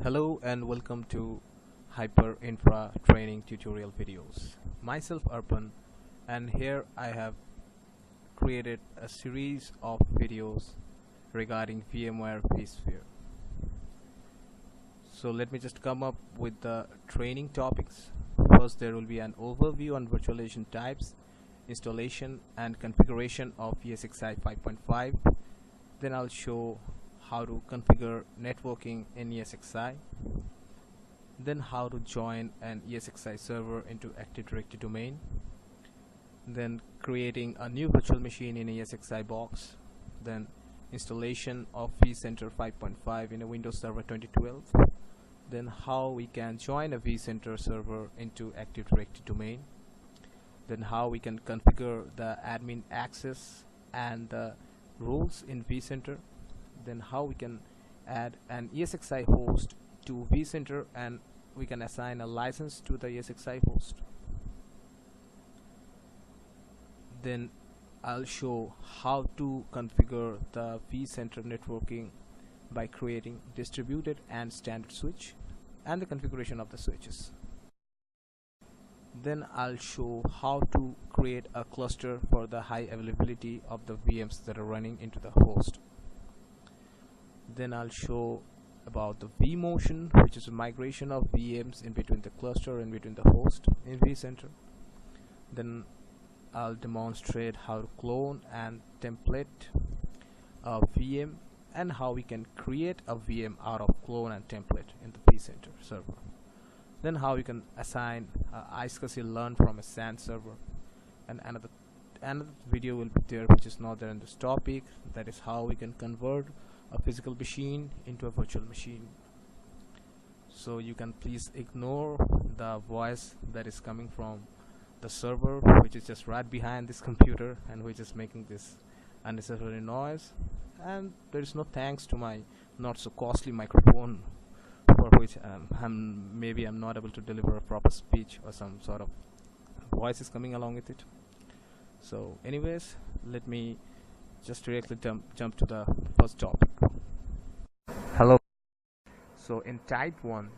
Hello and welcome to Hyper Infra training tutorial videos. Myself Arpan, and here I have created a series of videos regarding VMware vSphere. So let me just come up with the training topics. First, there will be an overview on virtualization types, installation and configuration of ESXi 5.5. Then I'll show how to configure networking in ESXi, then how to join an ESXi server into Active Directory domain, then creating a new virtual machine in ESXi box, then installation of vCenter 5.5 in a Windows Server 2012, then how we can join a vCenter server into Active Directory domain, then how we can configure the admin access and the rules in vCenter, then how we can add an ESXi host to vCenter and we can assign a license to the ESXi host. Then I'll show how to configure the vCenter networking by creating distributed and standard switch and the configuration of the switches. Then I'll show how to create a cluster for the high availability of the VMs that are running into the host. Then I'll show about the vMotion, which is a migration of VMs in between the cluster and between the host in vCenter. Then I'll demonstrate how to clone and template a VM and how we can create a VM out of clone and template in the vCenter server. Then how you can assign iSCSI learn from a SAN server, and another video will be there which is not there in this topic, that is how we can convert a physical machine into a virtual machine. So you can please ignore the voice that is coming from the server, which is just right behind this computer and which is making this unnecessary noise, and there is no thanks to my not so costly microphone, for which maybe I'm not able to deliver a proper speech or some sort of voice is coming along with it. So anyways, let me just directly jump to the first topic. Hello. So in type 1,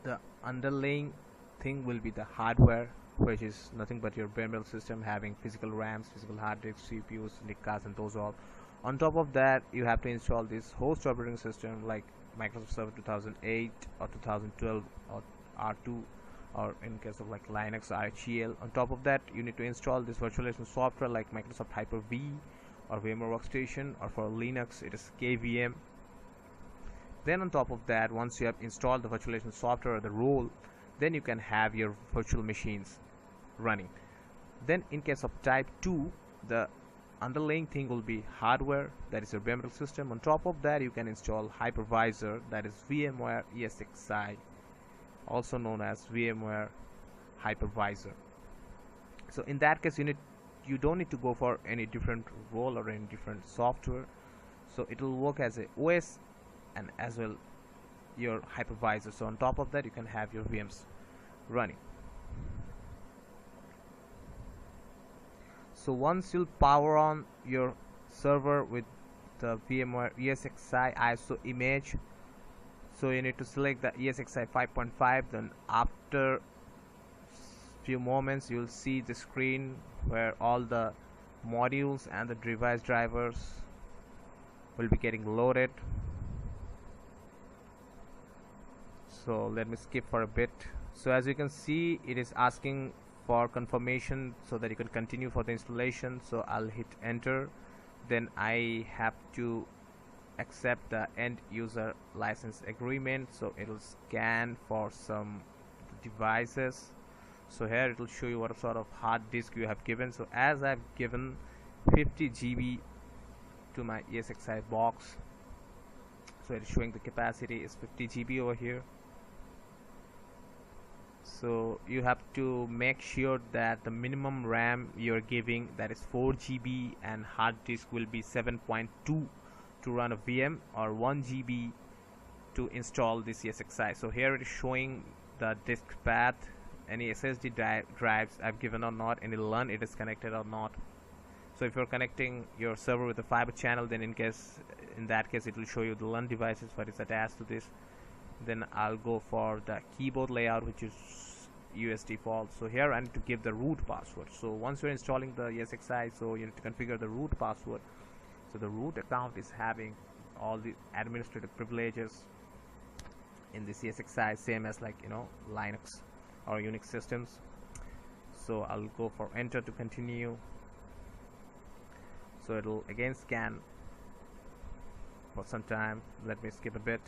the underlying thing will be the hardware, which is nothing but your bare metal system having physical RAMs, physical hard disks, CPUs, NIC cards, and those all. On top of that, you have to install this host operating system like Microsoft Server 2008 or 2012 or R2, or in case of like Linux, RHEL. On top of that, you need to install this virtualization software like Microsoft Hyper-V or VMware Workstation, or for Linux it is KVM. Then on top of that, once you have installed the virtualization software or the role, then you can have your virtual machines running. Then in case of type 2, the underlying thing will be hardware, that is your bare metal system. On top of that, you can install HyperVisor, that is VMware ESXi, also known as VMware HyperVisor. So in that case, you don't need to go for any different role or any different software, so it will work as a OS and as well your hypervisor. So on top of that, you can have your VMs running. So once you'll power on your server with the VMware ESXi ISO image, so you need to select the ESXi 5.5. then after few moments you'll see the screen where all the modules and the device drivers will be getting loaded. So let me skip for a bit. So as you can see, it is asking for confirmation so that you can continue for the installation. So I'll hit enter. Then I have to accept the end user license agreement, so it will scan for some devices. So here it will show you what sort of hard disk you have given. So as I've given 50 GB to my ESXi box, so it is showing the capacity is 50 GB over here. So you have to make sure that the minimum RAM you're giving, that is 4 GB, and hard disk will be 7.2 to run a VM, or 1 GB to install this ESXi. So here it is showing the disk path, any SSD drives I've given or not, any LAN it is connected or not. So if you're connecting your server with a fiber channel, then in in that case it will show you the LUN devices what is attached to this. Then I'll go for the keyboard layout, which is US default. So here I need to give the root password. So once you're installing the ESXi, so you need to configure the root password. So the root account is having all the administrative privileges in this ESXi, same as like, you know, Linux or Unix systems. So I'll go for enter to continue. So it'll again scan for some time. Let me skip a bit.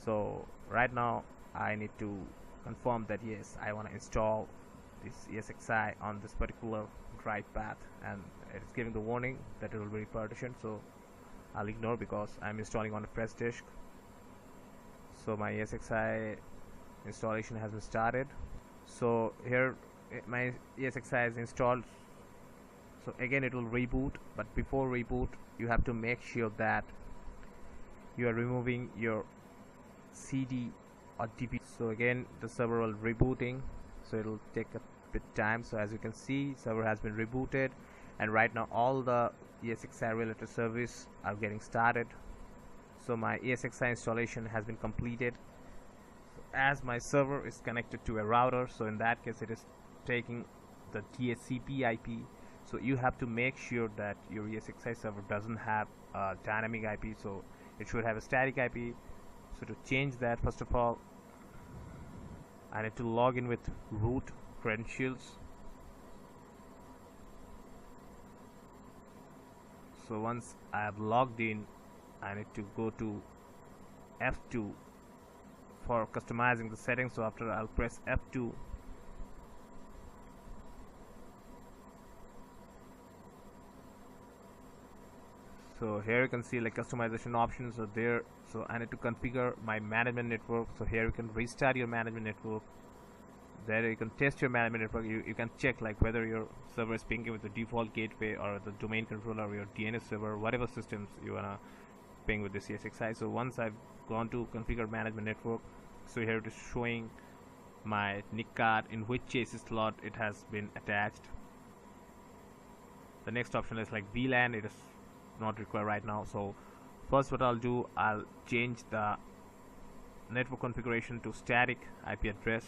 So right now I need to confirm that yes, I want to install this ESXi on this particular drive path, and it's giving the warning that it will be partitioned. So I'll ignore because I'm installing on a press disk. So my ESXi installation has been started. So here my ESXi is installed. So again it will reboot, but before reboot you have to make sure that you are removing your CD or DP. So again the server will rebooting, so it'll take a bit time. So as you can see, server has been rebooted, and right now all the ESXi related service are getting started. So my ESXi installation has been completed. So as my server is connected to a router, so in that case it is taking the DHCP IP. So you have to make sure that your ESXi server doesn't have a dynamic IP, so it should have a static IP. So to change that, first of all I need to log in with root credentials. So once I have logged in, I need to go to F2 for customizing the settings. So after I'll press F2, so here you can see like customization options are there. So I need to configure my management network. So here you can restart your management network. There you can test your management network. You can check like whether your server is pinging with the default gateway or the domain controller or your DNS server, whatever systems you wanna ping with this ESXi. So once I've gone to configure management network, so here it is showing my NIC card in which chassis slot it has been attached. The next option is like VLAN. It is not required right now. So first what I'll do, I'll change the network configuration to static IP address.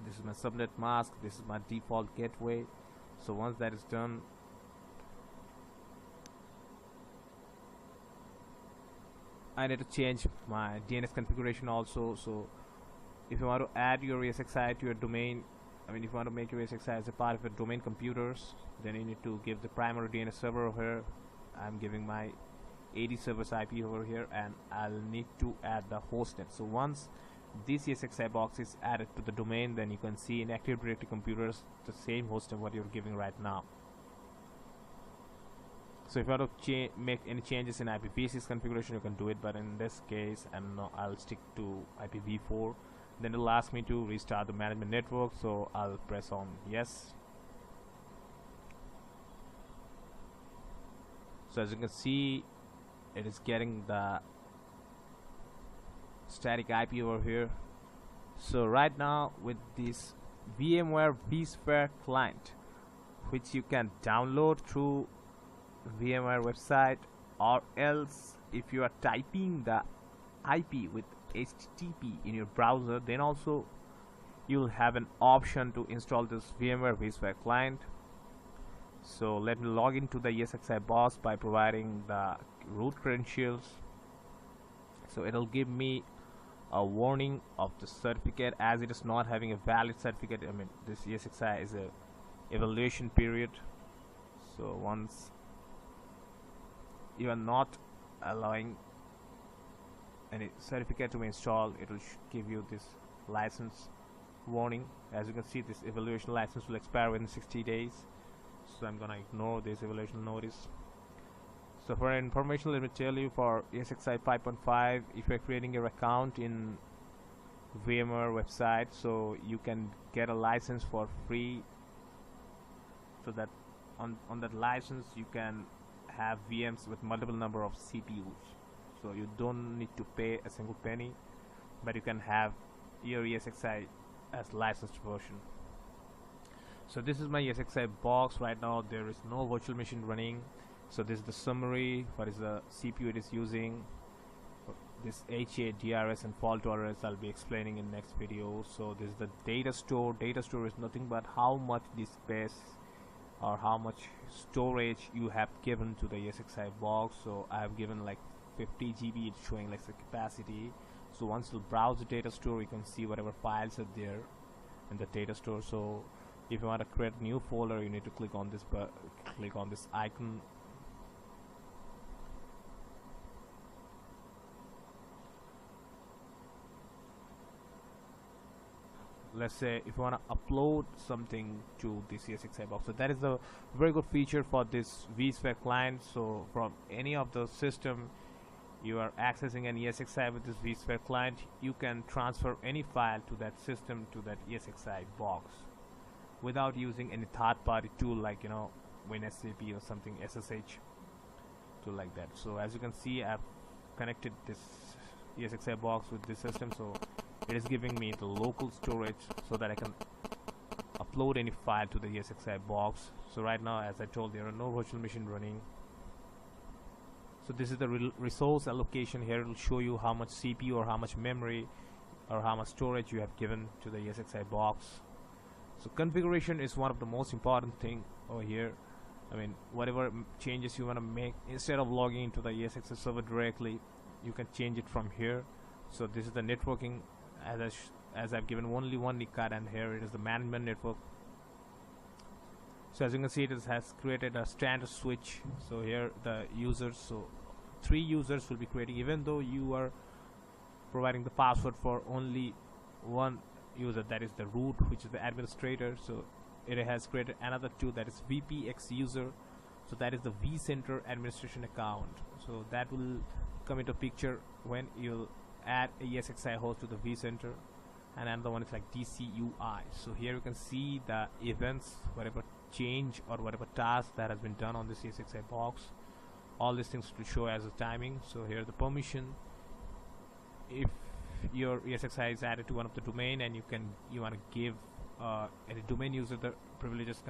This is my subnet mask, this is my default gateway. So once that is done, I need to change my DNS configuration also. So if you want to add your ESXi to your domain, if you want to make your ESXi as a part of your domain computers, then you need to give the primary DNS server over here. I'm giving my 80 servers IP over here, and I'll need to add the hostnet. So once this ESXi box is added to the domain, then you can see in Active Directory computers the same hostname what you're giving right now. So if you want to make any changes in IPv6 configuration, you can do it, but in this case I'll stick to IPv4. Then it'll ask me to restart the management network, so I'll press on yes. So as you can see, it is getting the static IP over here. So right now with this VMware Vsphere client, which you can download through VMware website, or else if you are typing the IP with HTTP in your browser, then also you'll have an option to install this VMware Vsphere client. So let me log into the ESXi box by providing the root credentials. So it'll give me a warning of the certificate as it is not having a valid certificate. This ESXi is a evaluation period. So once you are not allowing any certificate to be installed, it will give you this license warning. As you can see, this evaluation license will expire within 60 days. So I'm gonna ignore this evaluation notice. So for information, let me tell you, for ESXi 5.5, if you're creating your account in VMware website, so you can get a license for free, so that on that license you can have VMs with multiple number of CPUs. So you don't need to pay a single penny. but you can have your ESXi as licensed version. So this is my ESXi box. Right now there is no virtual machine running. So this is the summary. What is the CPU it is using, this HA, DRS and fault tolerance I'll be explaining in next video. So this is the data store. Data store is nothing but how much disk space or how much storage you have given to the ESXi box. So I have given like 50 GB. It's showing like the capacity. So once you browse the data store, you can see whatever files are there in the data store. So if you want to create a new folder, you need to click on this icon. Let's say if you want to upload something to this ESXi box, so that is a very good feature for this Vsphere client. So from any of the system you are accessing an ESXi with this Vsphere client, you can transfer any file to that system, to that ESXi box, without using any third-party tool like WinSCP or something, SSH tool like that. So as you can see, I've connected this ESXi box with this system, so it is giving me the local storage so that I can upload any file to the ESXi box. So right now, as I told, there are no virtual machine running. So this is the resource allocation. Here it will show you how much CPU or how much memory or how much storage you have given to the ESXi box. So configuration is one of the most important thing over here. I mean, whatever changes you want to make, instead of logging into the ESXi server directly, you can change it from here. So this is the networking, as I've given only one NIC card, and here it is the management network. So as you can see, it has created a standard switch. So here the users, so 3 users will be creating, even though you are providing the password for only one user, that is the root, which is the administrator. So it has created another 2, that is VPX user, so that is the vCenter administration account. So that will come into picture when you add a ESXi host to the vCenter. And another one is like DCUI. So here you can see the events, whatever change or whatever task that has been done on this ESXi box, all these things will show as a timing. So here the permission, if your ESXi is added to one of the domain and you want to give any domain user the privileges,